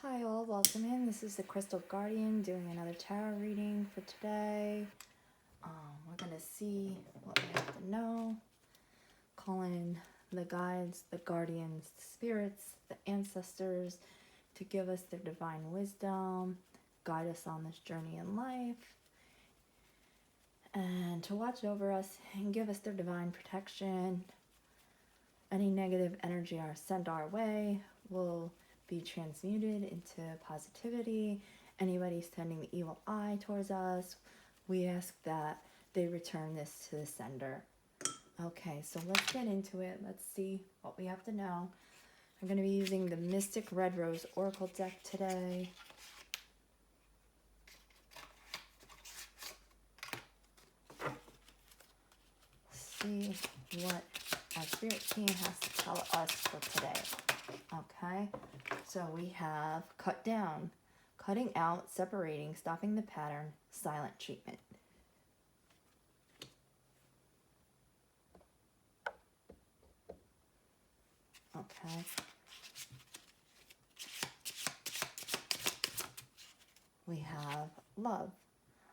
Hi all, welcome in. This is the Crystal Guardian doing another tarot reading for today. We're going to see what we have to know. Calling the guides, the guardians, the spirits, the ancestors to give us their divine wisdom, guide us on this journey in life, and to watch over us and give us their divine protection. Any negative energy sent our way will be transmuted into positivity. Anybody sending the evil eye towards us, we ask that they return this to the sender. Okay, so let's get into it. Let's see what we have to know. I'm going to be using the Mystic Red Rose Oracle deck today. See what our spirit team has to tell us for today. Okay, so we have cut down, cutting out, separating, stopping the pattern, silent treatment. Okay. We have love,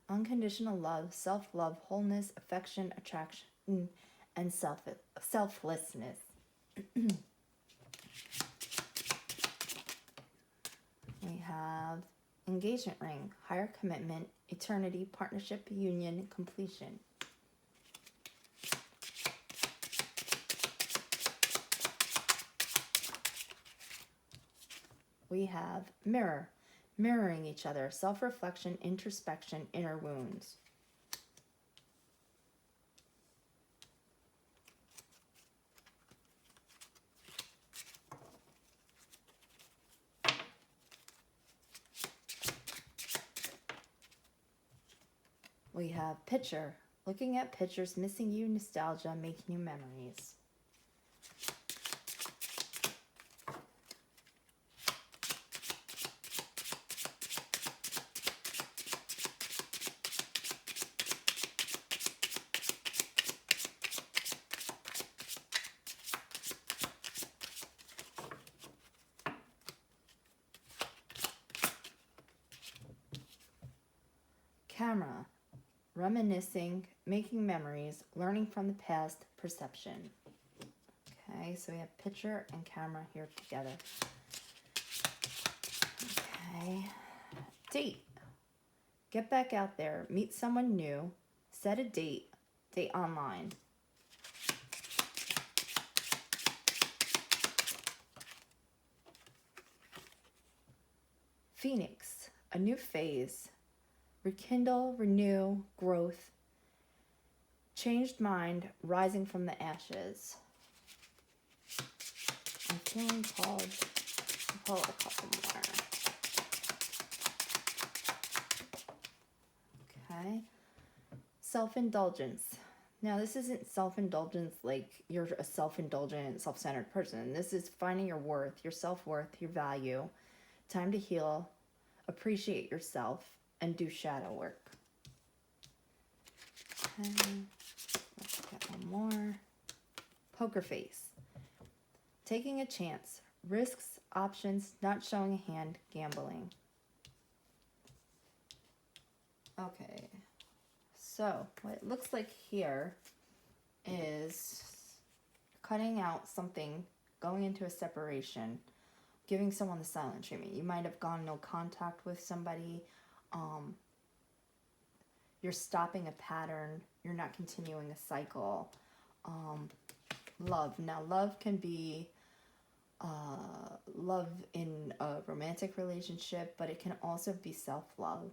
unconditional love, self-love, wholeness, affection, attraction, and selflessness. We have engagement ring, higher commitment, eternity, partnership, union, completion. We have mirror, mirroring each other, self-reflection, introspection, inner wounds. We have picture, looking at pictures, missing you, nostalgia, making you memories. Camera, reminiscing, making memories, learning from the past, perception. Okay, so we have picture and camera here together. Okay, date. Get back out there, meet someone new, set a date, date online. Phoenix, a new phase, rekindle, renew, growth, changed mind, rising from the ashes. I'm feeling called to pull a couple more. Okay. Self-indulgence. Now, this isn't self-indulgence like you're a self-indulgent, self-centered person. This is finding your worth, your self-worth, your value. Time to heal, appreciate yourself, and do shadow work. Okay. Let's get one more. Poker face. Taking a chance. Risks, options, not showing a hand, gambling. Okay. So, what it looks like here is cutting out something, going into a separation, giving someone the silent treatment. You might have gone no contact with somebody. You're stopping a pattern. You're not continuing a cycle. Love. Now, love can be love in a romantic relationship, but it can also be self-love,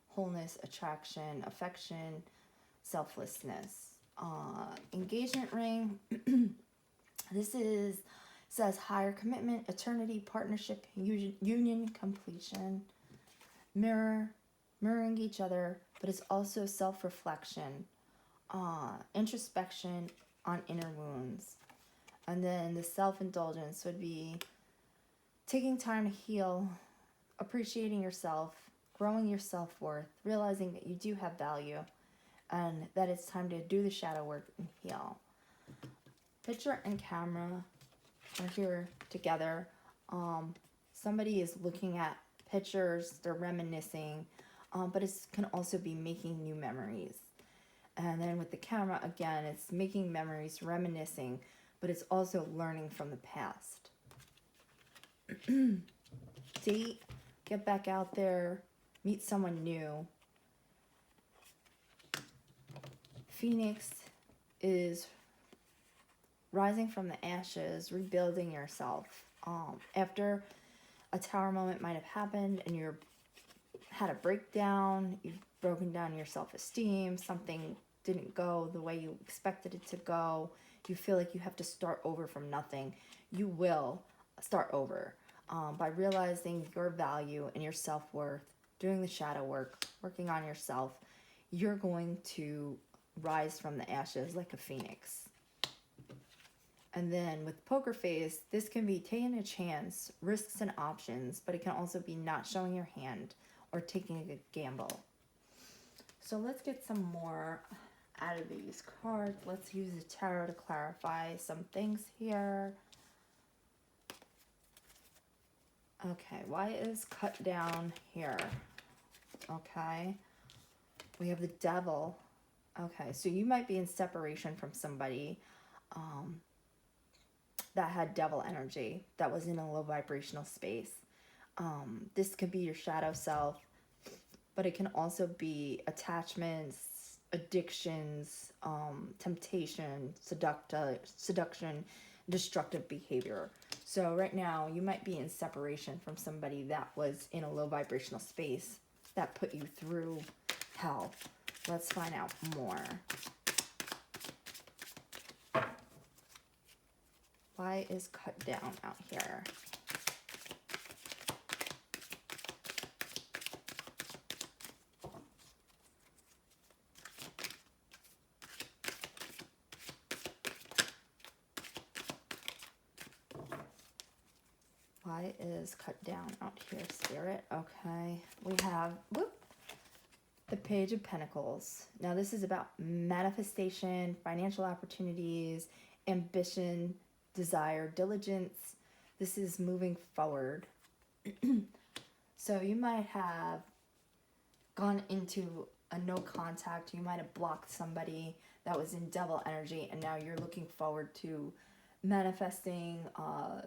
wholeness, attraction, affection, selflessness. Engagement ring. This says higher commitment, eternity, partnership, union, completion. Mirror, mirroring each other, but it's also self-reflection, introspection on inner wounds. And then the self-indulgence would be taking time to heal, appreciating yourself, growing your self-worth, realizing that you do have value, and that it's time to do the shadow work and heal. Picture and camera are here together. Somebody is looking at pictures, they're reminiscing, but it can also be making new memories. And then with the camera, again, it's making memories, reminiscing, but it's also learning from the past. Date, get back out there, meet someone new. Phoenix is rising from the ashes, rebuilding yourself. After a tower moment might have happened and you're had a breakdown, you've broken down your self-esteem, something didn't go the way you expected it to go, you feel like you have to start over from nothing, you will start over by realizing your value and your self-worth, doing the shadow work, working on yourself. You're going to rise from the ashes like a phoenix. And then with poker face, this can be taking a chance, risks and options, but it can also be not showing your hand or taking a gamble. So let's get some more out of these cards. Let's use the tarot to clarify some things here. Okay, why is cut down here? Okay, we have the devil. Okay, so you might be in separation from somebody that had devil energy, that was in a low vibrational space. This could be your shadow self, but it can also be attachments, addictions, temptation, seduction, destructive behavior. So right now you might be in separation from somebody that was in a low vibrational space that put you through hell. Let's find out more. Why is cut down out here? Why is cut down out here, Spirit? Okay, we have the Page of Pentacles. Now this is about manifestation, financial opportunities, ambition, desire, diligence. This is moving forward. So you might have gone into a no contact. You might have blocked somebody that was in devil energy, and now you're looking forward to manifesting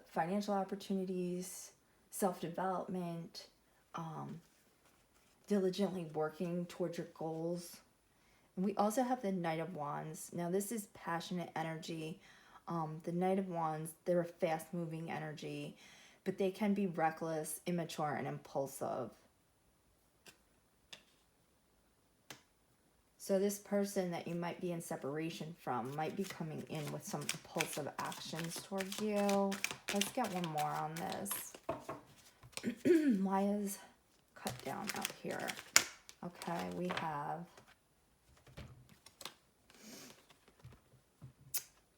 financial opportunities, self-development, diligently working towards your goals. And we also have the Knight of Wands. Now this is passionate energy. The Knight of Wands, they're a fast-moving energy, but they can be reckless, immature, and impulsive. So this person that you might be in separation from might be coming in with some impulsive actions towards you. Let's get one more on this. Why is cut down out here? Okay, we have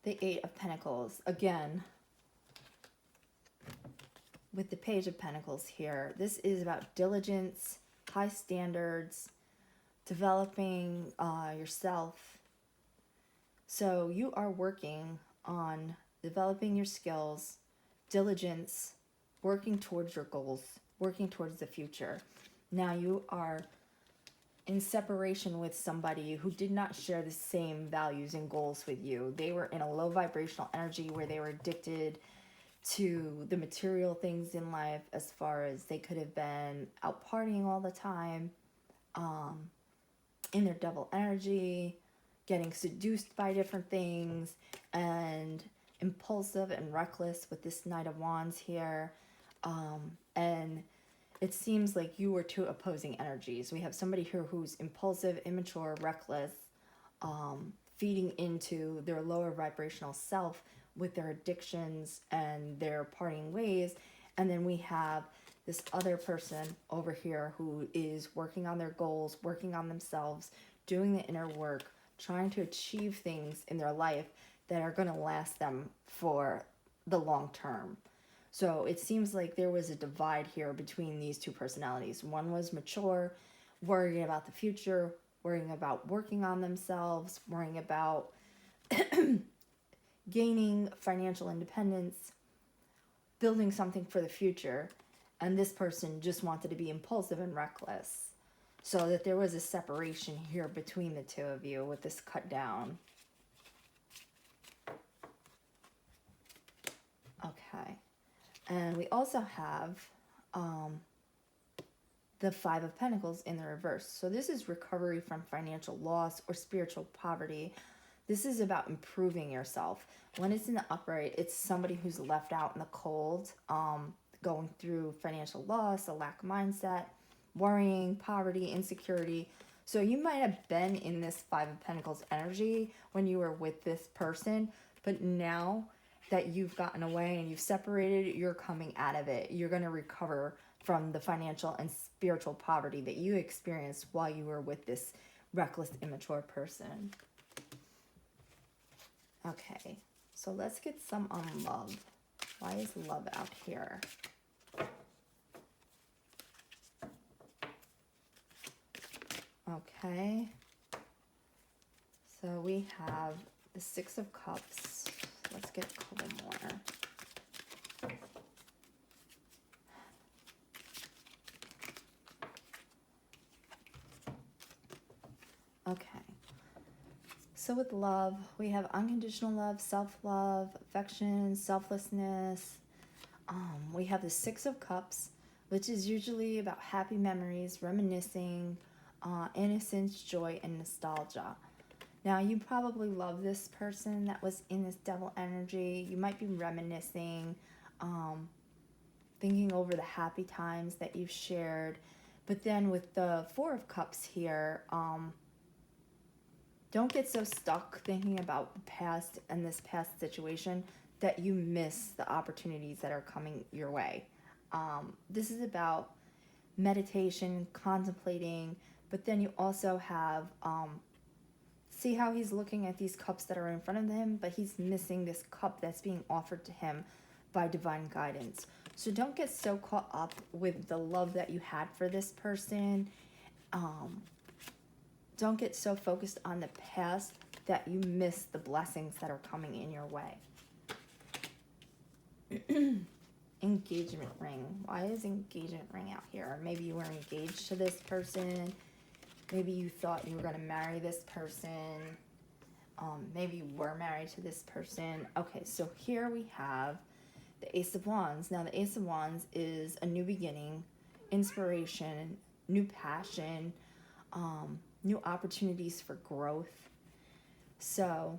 the Eight of Pentacles. Again, with the Page of Pentacles here, this is about diligence, high standards, developing yourself. So you are working on developing your skills, diligence, working towards your goals, working towards the future. Now you are in separation with somebody who did not share the same values and goals with you. They were in a low vibrational energy where they were addicted to the material things in life, as far as they could have been out partying all the time, in their devil energy, getting seduced by different things, and impulsive and reckless with this Knight of Wands here. And it seems like you were two opposing energies. We have somebody here who's impulsive, immature, reckless, feeding into their lower vibrational self with their addictions and their partying ways. And then we have this other person over here who is working on their goals, working on themselves, doing the inner work, trying to achieve things in their life that are going to last them for the long term. So it seems like there was a divide here between these two personalities. One was mature, worrying about the future, worrying about working on themselves, worrying about gaining financial independence, building something for the future. and this person just wanted to be impulsive and reckless. So that there was a separation here between the two of you with this cut down. Okay. And we also have the Five of Pentacles in the reverse. So this is recovery from financial loss or spiritual poverty. This is about improving yourself. When it's in the upright, it's somebody who's left out in the cold, going through financial loss, a lack mindset, worrying, poverty, insecurity. So you might have been in this Five of Pentacles energy when you were with this person, but now that you've gotten away and you've separated, you're coming out of it. You're going to recover from the financial and spiritual poverty that you experienced while you were with this reckless, immature person. Okay, so let's get some on love. Why is love out here? Okay, so we have the Six of Cups. Let's get a couple more. Okay, so with love, we have unconditional love, self-love, affection, selflessness. We have the Six of Cups, which is usually about happy memories, reminiscing, innocence, joy, and nostalgia. Now, you probably love this person that was in this devil energy. You might be reminiscing, thinking over the happy times that you've shared. But then with the Four of Cups here, don't get so stuck thinking about the past and this past situation that you miss the opportunities that are coming your way. This is about meditation, contemplating, but then you also have, see how he's looking at these cups that are in front of him, but he's missing this cup that's being offered to him by divine guidance. So don't get so caught up with the love that you had for this person. Don't get so focused on the past that you miss the blessings that are coming in your way. Engagement ring. Why is engagement ring out here? Maybe you were engaged to this person. Maybe you thought you were going to marry this person. Maybe you were married to this person. Okay, so here we have the Ace of Wands. Now, the Ace of Wands is a new beginning, inspiration, new passion, new opportunities for growth. So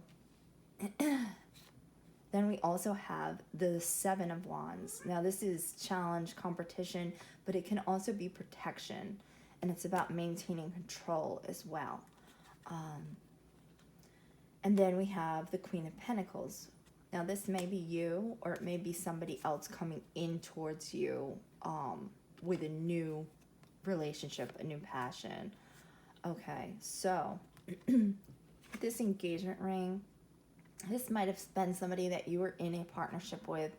then we also have the Seven of Wands. Now, this is challenge, competition, but it can also be protection. And it's about maintaining control as well. And then we have the Queen of Pentacles. Now, this may be you, or it may be somebody else coming in towards you with a new relationship, a new passion. Okay, so this engagement ring, this might have been somebody that you were in a partnership with,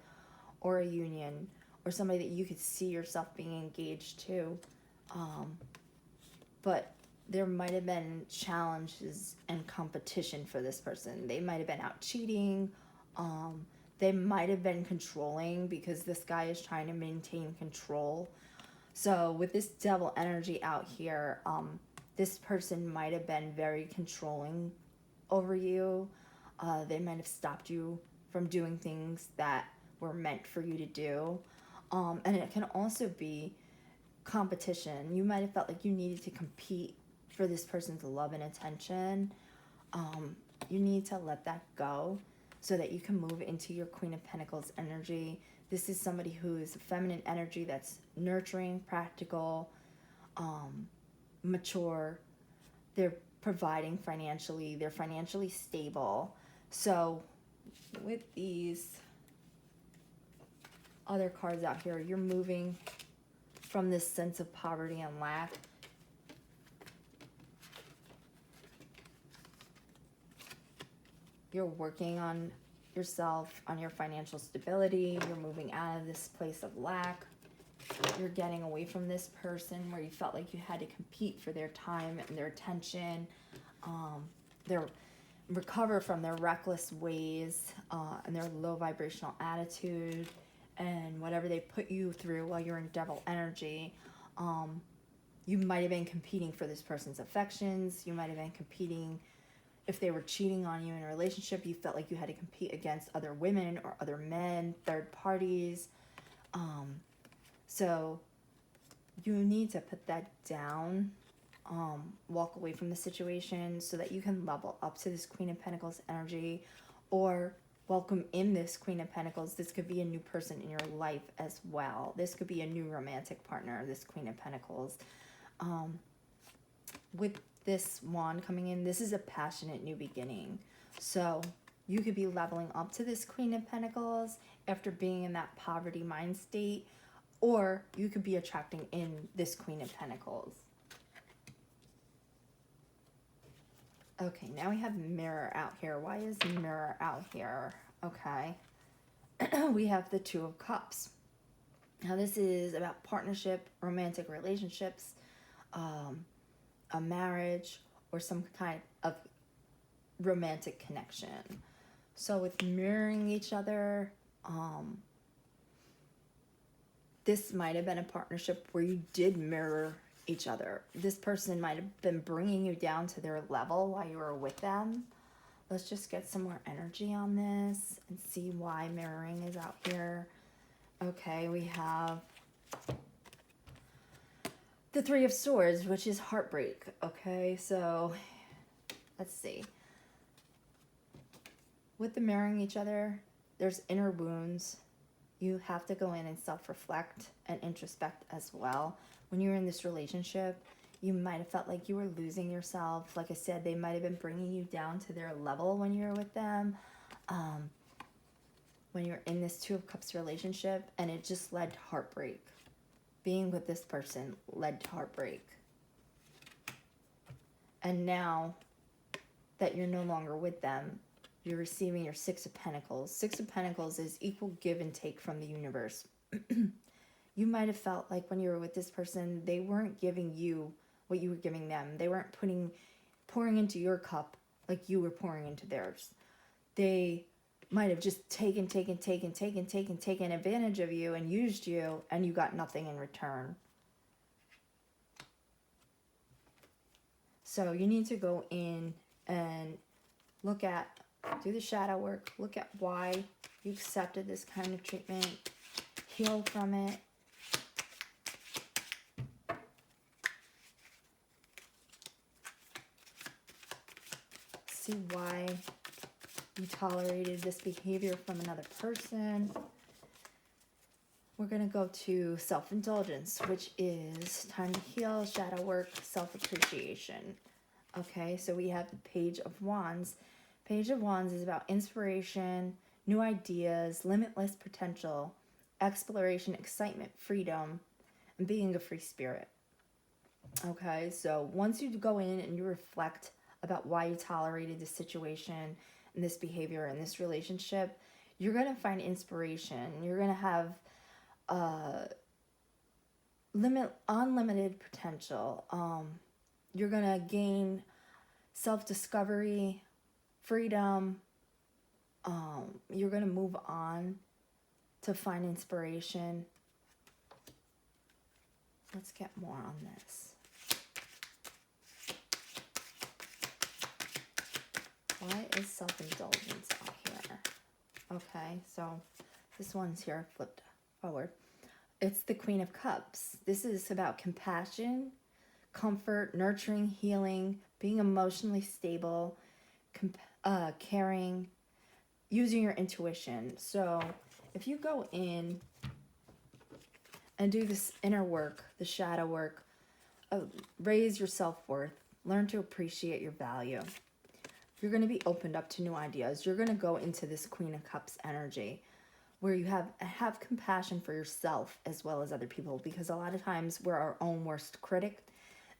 or a union, or somebody that you could see yourself being engaged to. But there might have been challenges and competition for this person. They might have been out cheating. They might have been controlling because this guy is trying to maintain control. So with this devil energy out here, this person might have been very controlling over you. They might have stopped you from doing things that were meant for you to do. And it can also be competition. You might have felt like you needed to compete for this person's love and attention. You need to let that go so that you can move into your Queen of Pentacles energy. This is somebody who is a feminine energy that's nurturing, practical, mature. They're providing financially. They're financially stable. So with these other cards out here, you're moving from this sense of poverty and lack you're working on yourself, on your financial stability. You're moving out of this place of lack. You're getting away from this person where you felt like you had to compete for their time and their attention. They're recover from their reckless ways and their low vibrational attitude. and whatever they put you through while you're in devil energy, you might have been competing for this person's affections. You might have been competing. If they were cheating on you in a relationship, you felt like you had to compete against other women or other men, third parties. So you need to put that down, walk away from the situation so that you can level up to this Queen of Pentacles energy, or welcome in this Queen of Pentacles. This could be a new person in your life as well. This could be a new romantic partner, this Queen of Pentacles. With this wand coming in, this is a passionate new beginning. So you could be leveling up to this Queen of Pentacles after being in that poverty mind state, or you could be attracting in this Queen of Pentacles. Okay, now we have Mirror out here. Why is Mirror out here? Okay. We have the Two of Cups. Now this is about partnership, romantic relationships, a marriage, or some kind of romantic connection. So with mirroring each other, this might have been a partnership where you did mirror each other. This person might have been bringing you down to their level while you were with them. Let's just get some more energy on this and see why mirroring is out here. Okay, we have the Three of Swords, which is heartbreak. Okay, so let's see. With the mirroring each other, there's inner wounds. You have to go in and self-reflect and introspect as well. When you're in this relationship, you might have felt like you were losing yourself. Like I said, they might have been bringing you down to their level when you were with them. When you're in this Two of Cups relationship, and it just led to heartbreak. Being with this person led to heartbreak. And now that you're no longer with them, you're receiving your Six of Pentacles. Six of Pentacles is equal give and take from the universe. You might have felt like when you were with this person, they weren't giving you what you were giving them. They weren't pouring into your cup like you were pouring into theirs. They might have just taken advantage of you and used you, and you got nothing in return. So you need to go in and do the shadow work, look at why you accepted this kind of treatment, heal from it. See why you tolerated this behavior from another person. We're going to go to self-indulgence, which is time to heal, shadow work, self-appreciation. Okay, so we have the Page of Wands. Page of Wands is about inspiration, new ideas, limitless potential, exploration, excitement, freedom, and being a free spirit. Okay, so once you go in and you reflect about why you tolerated this situation and this behavior in this relationship, you're going to find inspiration. You're going to have unlimited potential. You're going to gain self-discovery, freedom. You're going to move on to find inspiration. Let's get more on this. Why is self-indulgence out here? Okay, so this one's here flipped forward. It's the Queen of Cups. This is about compassion, comfort, nurturing, healing, being emotionally stable, caring, using your intuition. So if you go in and do this inner work, the shadow work, raise your self-worth, learn to appreciate your value, you're going to be opened up to new ideas. You're going to go into this Queen of Cups energy where you have compassion for yourself as well as other people, because a lot of times we're our own worst critic,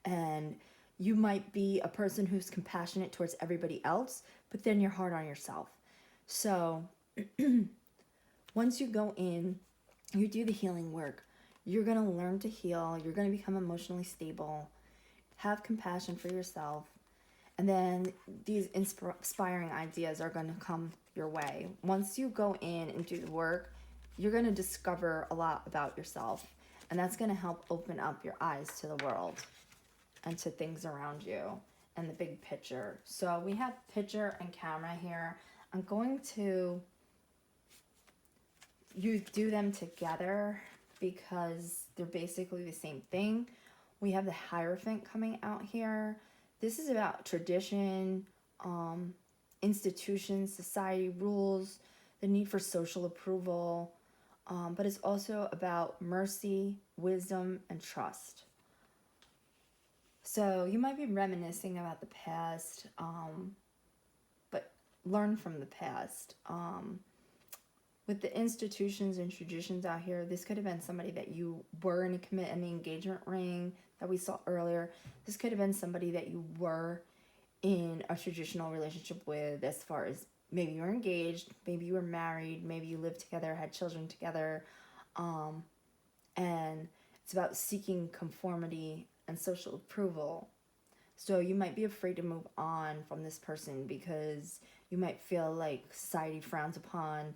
and you might be a person who's compassionate towards everybody else, but then you're hard on yourself. So once you go in, you do the healing work, you're going to learn to heal, you're going to become emotionally stable, have compassion for yourself, and then these inspiring ideas are going to come your way. Once you go in and do the work, you're going to discover a lot about yourself, and that's going to help open up your eyes to the world and to things around you and the big picture. So we have picture and camera here. I'm going to do them together because they're basically the same thing. We have the Hierophant coming out here. This is about tradition, institutions, society, rules, the need for social approval, but it's also about mercy, wisdom, and trust. So you might be reminiscing about the past, but learn from the past. With the institutions and traditions out here, this could have been somebody that you were in the engagement ring that we saw earlier. This could have been somebody that you were in a traditional relationship with, as far as maybe you were engaged, maybe you were married, maybe you lived together, had children together. And it's about seeking conformity and social approval. So you might be afraid to move on from this person because you might feel like society frowns upon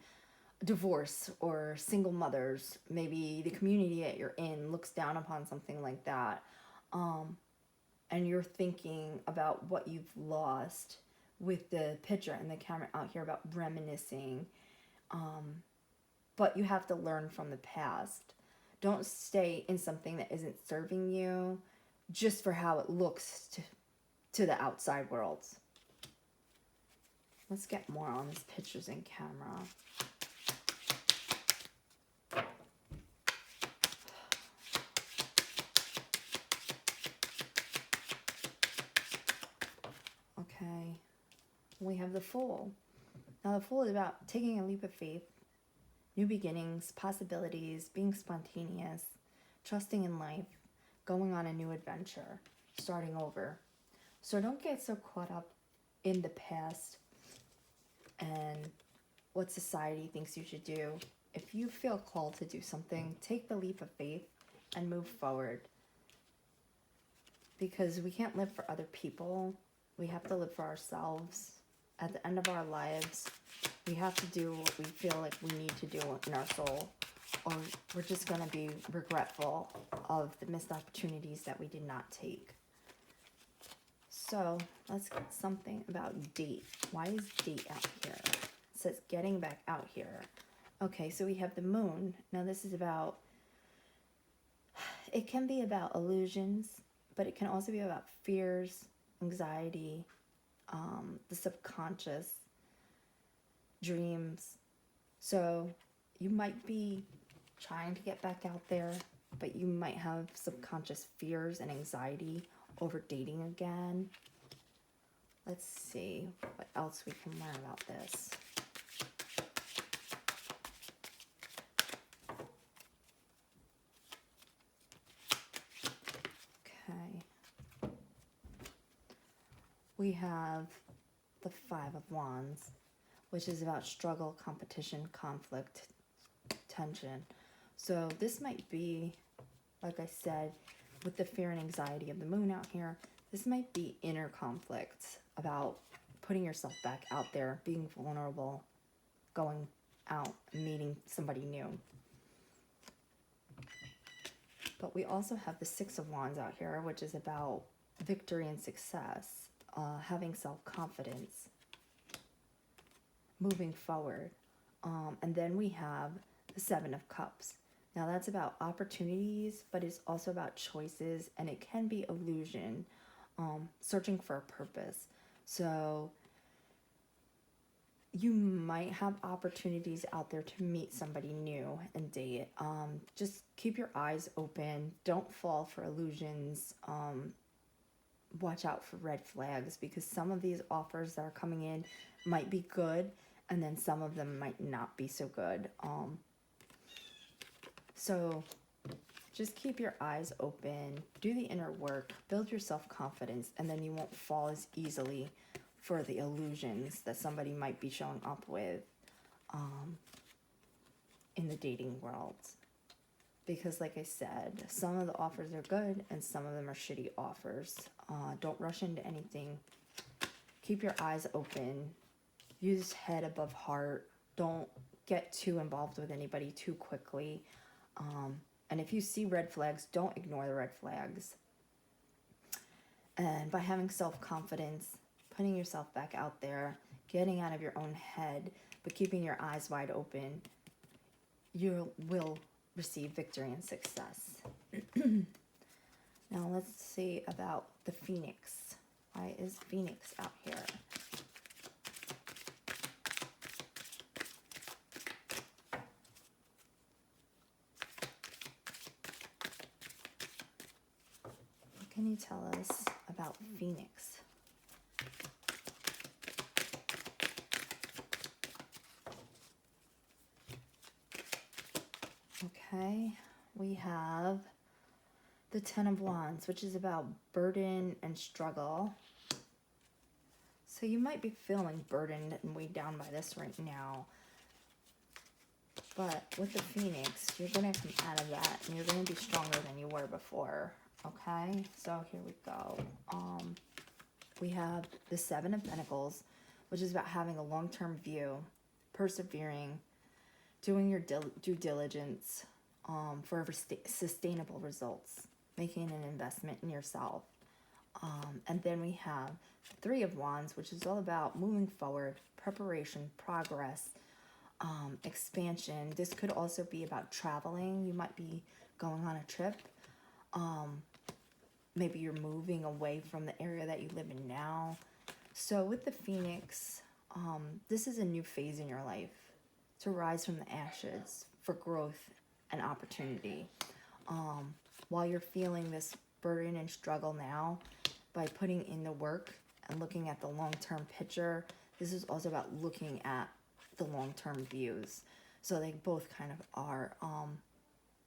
divorce or single mothers. Maybe the community that you're in looks down upon something like that. And you're thinking about what you've lost with the picture and the camera out here about reminiscing. But you have to learn from the past. Don't stay in something that isn't serving you just for how it looks to the outside world. Let's get more on this pictures and camera. Okay, we have the Fool. Now the Fool is about taking a leap of faith, new beginnings, possibilities, being spontaneous, trusting in life, going on a new adventure, starting over. So don't get so caught up in the past and what society thinks you should do. If you feel called to do something, take the leap of faith and move forward. Because we can't live for other people. We have to live for ourselves. At the end of our lives, we have to do what we feel like we need to do in our soul, or we're just going to be regretful of the missed opportunities that we did not take. So let's get something about date. Why is date out here? It says getting back out here. Okay, so we have the Moon. Now this is about, it can be about illusions, but it can also be about fears, anxiety, the subconscious, dreams. So you might be trying to get back out there, but you might have subconscious fears and anxiety over dating again. Let's see what else we can learn about this. Okay. We have the Five of Wands, which is about struggle, competition, conflict, tension. So this might be, like I said, with the fear and anxiety of the Moon out here, this might be inner conflicts about putting yourself back out there, being vulnerable, going out and meeting somebody new. But we also have the Six of Wands out here, which is about victory and success, having self-confidence, moving forward. And then we have the Seven of Cups. Now that's about opportunities, but it's also about choices, and it can be illusion, searching for a purpose. So you might have opportunities out there to meet somebody new and date. Just keep your eyes open. Don't fall for illusions. Watch out for red flags, because some of these offers that are coming in might be good, and then some of them might not be so good. So just keep your eyes open, do the inner work, build your self-confidence, and then you won't fall as easily for the illusions that somebody might be showing up with in the dating world. Because like I said, some of the offers are good and some of them are shitty offers. Don't rush into anything. Keep your eyes open. Use head above heart. Don't get too involved with anybody too quickly. And if you see red flags, don't ignore the red flags. And by having self-confidence, putting yourself back out there, getting out of your own head, but keeping your eyes wide open, you will receive victory and success. Now let's see about the Phoenix. Why is Phoenix out here? What can you tell us about Phoenix? Okay, we have the Ten of Wands, which is about burden and struggle. So you might be feeling burdened and weighed down by this right now. But with the Phoenix, you're going to come out of that and you're going to be stronger than you were before. Okay, so here we go. We have the Seven of Pentacles, which is about having a long-term view, persevering, doing your due diligence for sustainable results, making an investment in yourself. And then we have the Three of Wands, which is all about moving forward, preparation, progress, expansion. This could also be about traveling. You might be going on a trip. Maybe you're moving away from the area that you live in now. So with the Phoenix, this is a new phase in your life to rise from the ashes for growth and opportunity. While you're feeling this burden and struggle now, by putting in the work and looking at the long-term picture, this is also about looking at the long-term views. So they both kind of are.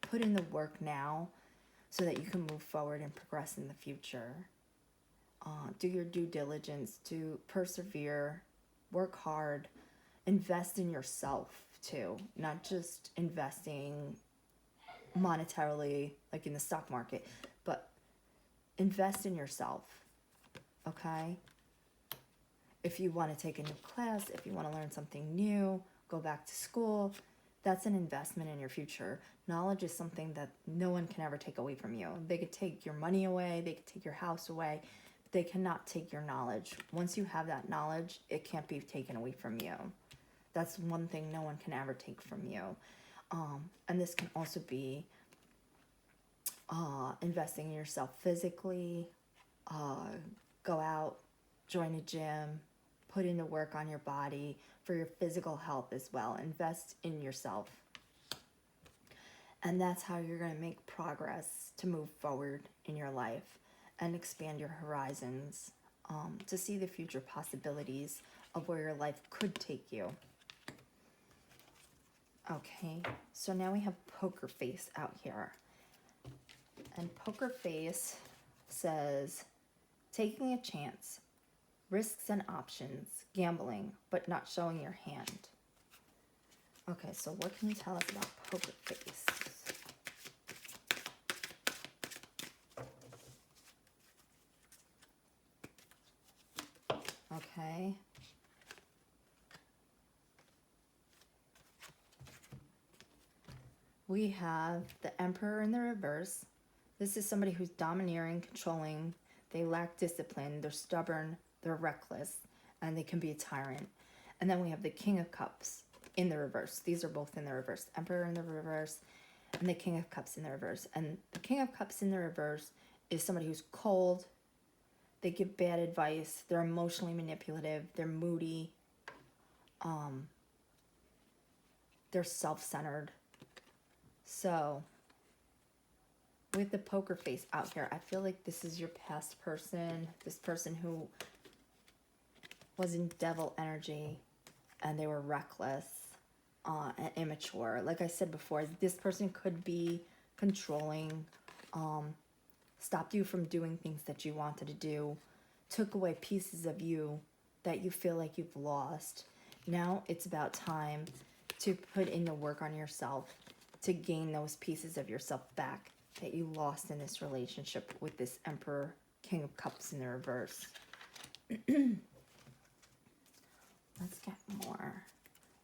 Put in the work now so that you can move forward and progress in the future. Do your due diligence, to persevere, work hard, invest in yourself too, not just investing monetarily like in the stock market, but invest in yourself. Okay, if you want to take a new class, if you want to learn something new, go back to school, that's an investment in your future. Knowledge is something that no one can ever take away from you. They could take your money away, they could take your house away, but they cannot take your knowledge. Once you have that knowledge, it can't be taken away from you. That's one thing no one can ever take from you. And this can also be investing in yourself physically. Go out, join a gym, put in the work on your body for your physical health as well. Invest in yourself. And that's how you're going to make progress to move forward in your life and expand your horizons, to see the future possibilities of where your life could take you. Okay, so now we have Poker Face out here. And Poker Face says, taking a chance, risks and options, gambling, but not showing your hand. Okay, so what can you tell us about Poker Face? Okay. We have the Emperor in the reverse. This is somebody who's domineering, controlling. They lack discipline. They're stubborn. They're reckless. And they can be a tyrant. And then we have the King of Cups in the reverse. These are both in the reverse. Emperor in the reverse and the King of Cups in the reverse. And the King of Cups in the reverse is somebody who's cold. They give bad advice. They're emotionally manipulative. They're moody. They're self-centered. So, with the Poker Face out here, I feel like this is your past person. This person who was in devil energy and they were reckless and immature. Like I said before, this person could be controlling, stopped you from doing things that you wanted to do, took away pieces of you that you feel like you've lost. Now it's about time to put in the work on yourself to gain those pieces of yourself back that you lost in this relationship with this Emperor, King of Cups in the reverse. Let's get more.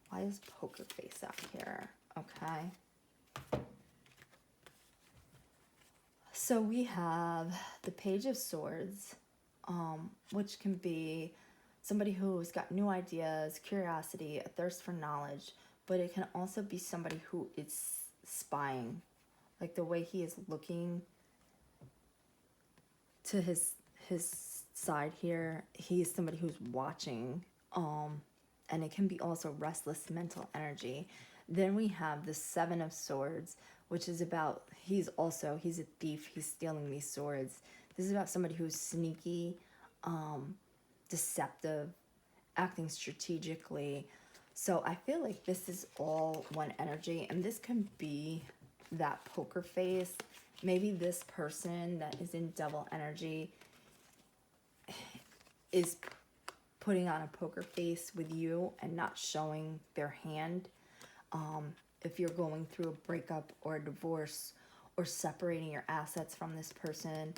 Why is poker face out here? Okay. So we have the Page of Swords, which can be somebody who's got new ideas, curiosity, a thirst for knowledge, but it can also be somebody who is spying. Like the way he is looking to his side here, he is somebody who's watching, and it can be also restless mental energy. Then we have the Seven of Swords, which is about, he's a thief, he's stealing these swords. This is about somebody who's sneaky, deceptive, acting strategically. So I feel like this is all one energy, and this can be that poker face. Maybe this person that is in double energy is putting on a poker face with you and not showing their hand. If you're going through a breakup or a divorce or separating your assets from this person,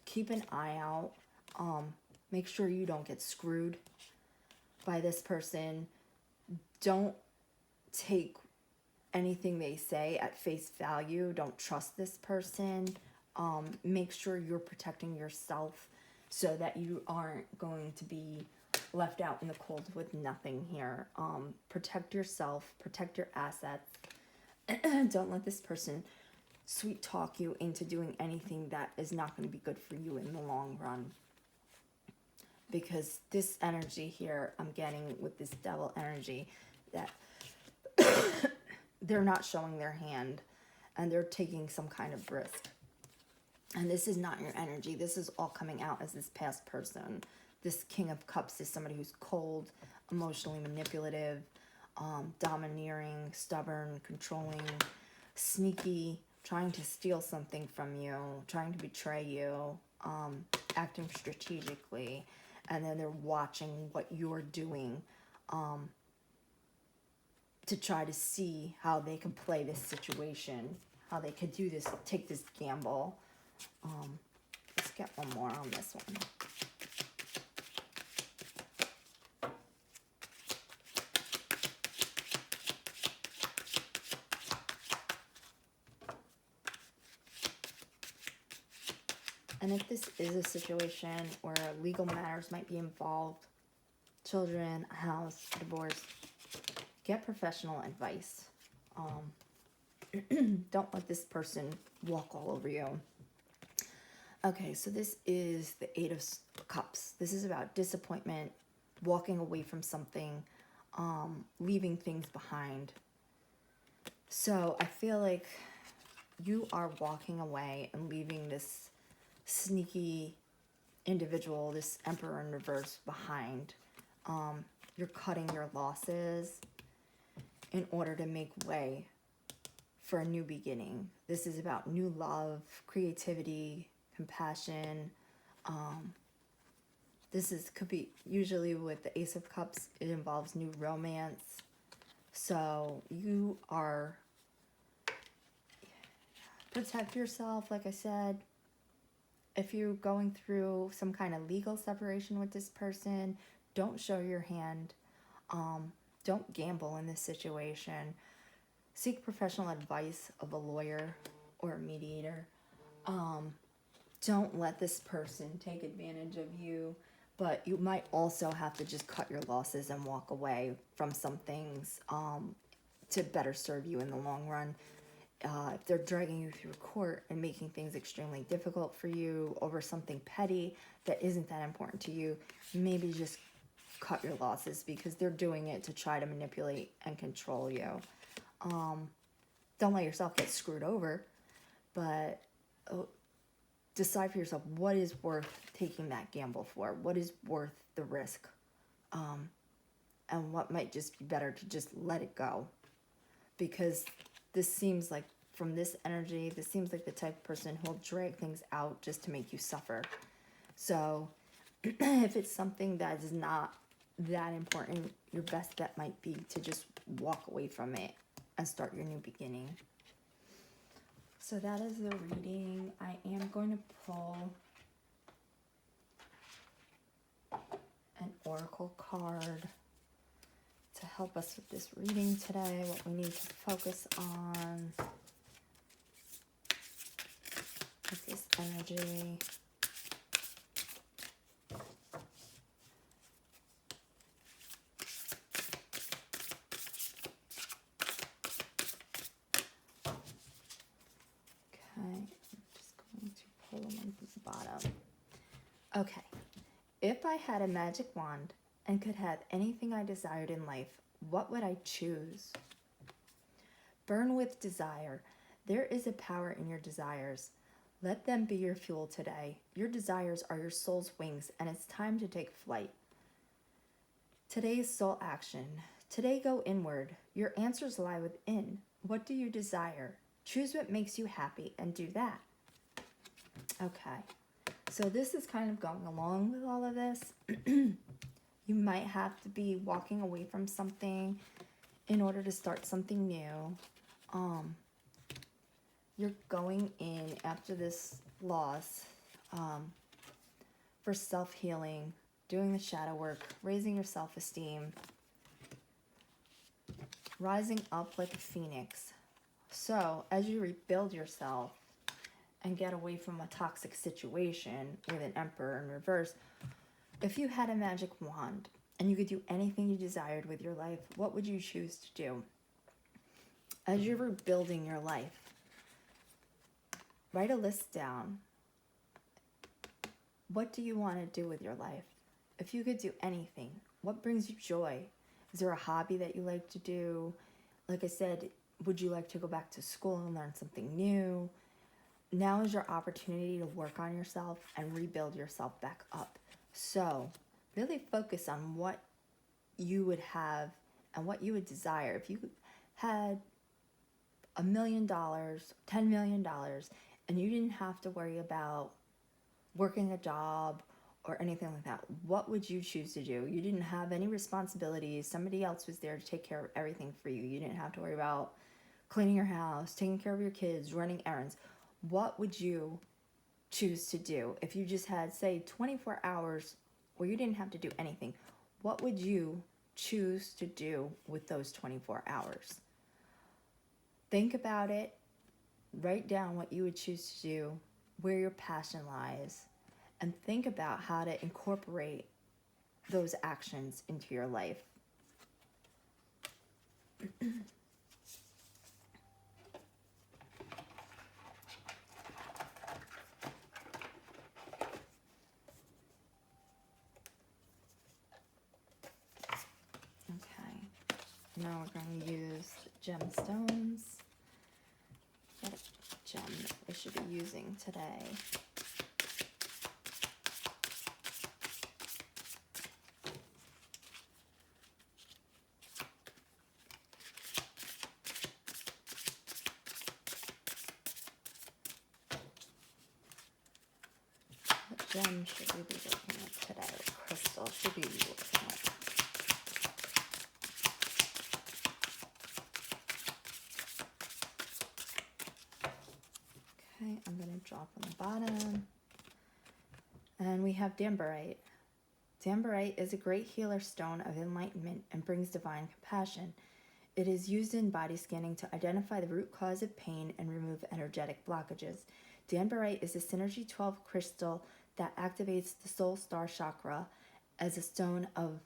keep an eye out. Make sure you don't get screwed by this person. Don't take anything they say at face value. Don't trust this person. Make sure you're protecting yourself so that you aren't going to be left out in the cold with nothing here. Protect yourself, protect your assets. Don't let this person sweet talk you into doing anything that is not going to be good for you in the long run. Because this energy here, I'm getting with this devil energy, that they're not showing their hand and they're taking some kind of risk. And this is not your energy. This is all coming out as this past person. This King of Cups is somebody who's cold, emotionally manipulative, domineering, stubborn, controlling, sneaky, trying to steal something from you, trying to betray you, acting strategically, and then they're watching what you're doing to try to see how they can play this situation, how they could do this, take this gamble. Let's get one more on this one. And if this is a situation where legal matters might be involved, children, a house, divorce, get professional advice. Don't let this person walk all over you. Okay, so this is the Eight of Cups. This is about disappointment, walking away from something, leaving things behind. So I feel like you are walking away and leaving this sneaky individual, this Emperor in reverse, behind. You're cutting your losses in order to make way for a new beginning. This is about new love, creativity, compassion. Could be usually with the Ace of Cups, it involves new romance. So you are, protect yourself, like I said. If you're going through some kind of legal separation with this person, don't show your hand. Don't gamble in this situation. Seek professional advice of a lawyer or a mediator. Don't let this person take advantage of you, but you might also have to just cut your losses and walk away from some things to better serve you in the long run. If they're dragging you through court and making things extremely difficult for you over something petty that isn't that important to you, maybe just cut your losses, because they're doing it to try to manipulate and control you. Don't let yourself get screwed over, but decide for yourself what is worth taking that gamble for, what is worth the risk, and what might just be better to just let it go. Because this seems like, from this energy, this seems like the type of person who will drag things out just to make you suffer. So if it's something that is not that important, your best bet might be to just walk away from it and start your new beginning. So that is the reading. I am going to pull an oracle card to help us with this reading today, what we need to focus on with this energy. I'm just going to pull them into the bottom. Okay. If I had a magic wand and could have anything I desired in life, what would I choose? Burn with desire. There is a power in your desires. Let them be your fuel today. Your desires are your soul's wings, and it's time to take flight. Today's soul action. Today go inward. Your answers lie within. What do you desire? Choose what makes you happy and do that. Okay, so this is kind of going along with all of this. You might have to be walking away from something in order to start something new. You're going in after this loss for self-healing, doing the shadow work, raising your self-esteem, rising up like a phoenix. So as you rebuild yourself and get away from a toxic situation with an Emperor in reverse, if you had a magic wand and you could do anything you desired with your life, what would you choose to do? As you're rebuilding your life, write a list down. What do you want to do with your life? If you could do anything, what brings you joy? Is there a hobby that you like to do? Like I said, would you like to go back to school and learn something new? Now is your opportunity to work on yourself and rebuild yourself back up. So really focus on what you would have and what you would desire. If you had $1 million, $10 million, and you didn't have to worry about working a job or anything like that, what would you choose to do? You didn't have any responsibilities. Somebody else was there to take care of everything for you. You didn't have to worry about cleaning your house, taking care of your kids, running errands. What would you choose to do if you just had, say, 24 hours where you didn't have to do anything? What would you choose to do with those 24 hours? Think about it. Write down what you would choose to do, where your passion lies, and think about how to incorporate those actions into your life. Okay, now we're going to use gemstones. What a gem that we should be using today. What gem should we be looking at today? What crystal should we be looking at? Okay, I'm going to drop on the bottom. And we have Dambarite. Dambarite is a great healer stone of enlightenment and brings divine compassion. It is used in body scanning to identify the root cause of pain and remove energetic blockages. Dambarite is a Synergy 12 crystal that activates the soul star chakra as a stone of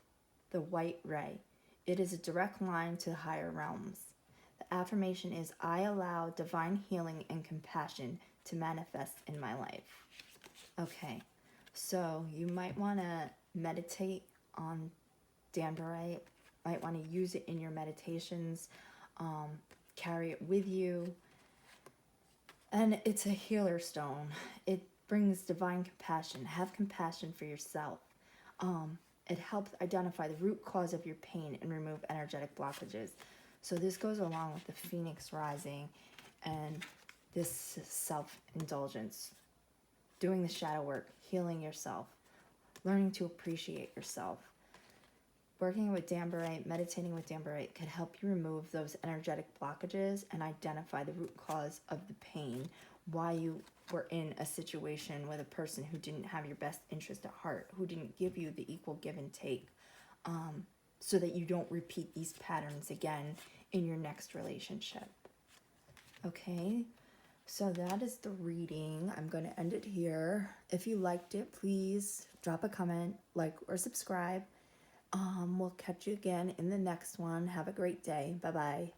the white ray. It is a direct line to the higher realms. The affirmation is, I allow divine healing and compassion to manifest in my life. Okay, so you might want to meditate on Dambarite. Might want to use it in your meditations. Carry it with you. And it's a healer stone. It brings divine compassion. Have compassion for yourself. It helps identify the root cause of your pain and remove energetic blockages. So this goes along with the Phoenix rising and this self-indulgence. Doing the shadow work, healing yourself, learning to appreciate yourself. Working with Dambarite, meditating with Dambarite could help you remove those energetic blockages and identify the root cause of the pain, why you were in a situation with a person who didn't have your best interest at heart, who didn't give you the equal give and take. so that you don't repeat these patterns again in your next relationship. Okay, so that is the reading. I'm going to end it here. If you liked it, please drop a comment, like, or subscribe. We'll catch you again in the next one. Have a great day. Bye-bye.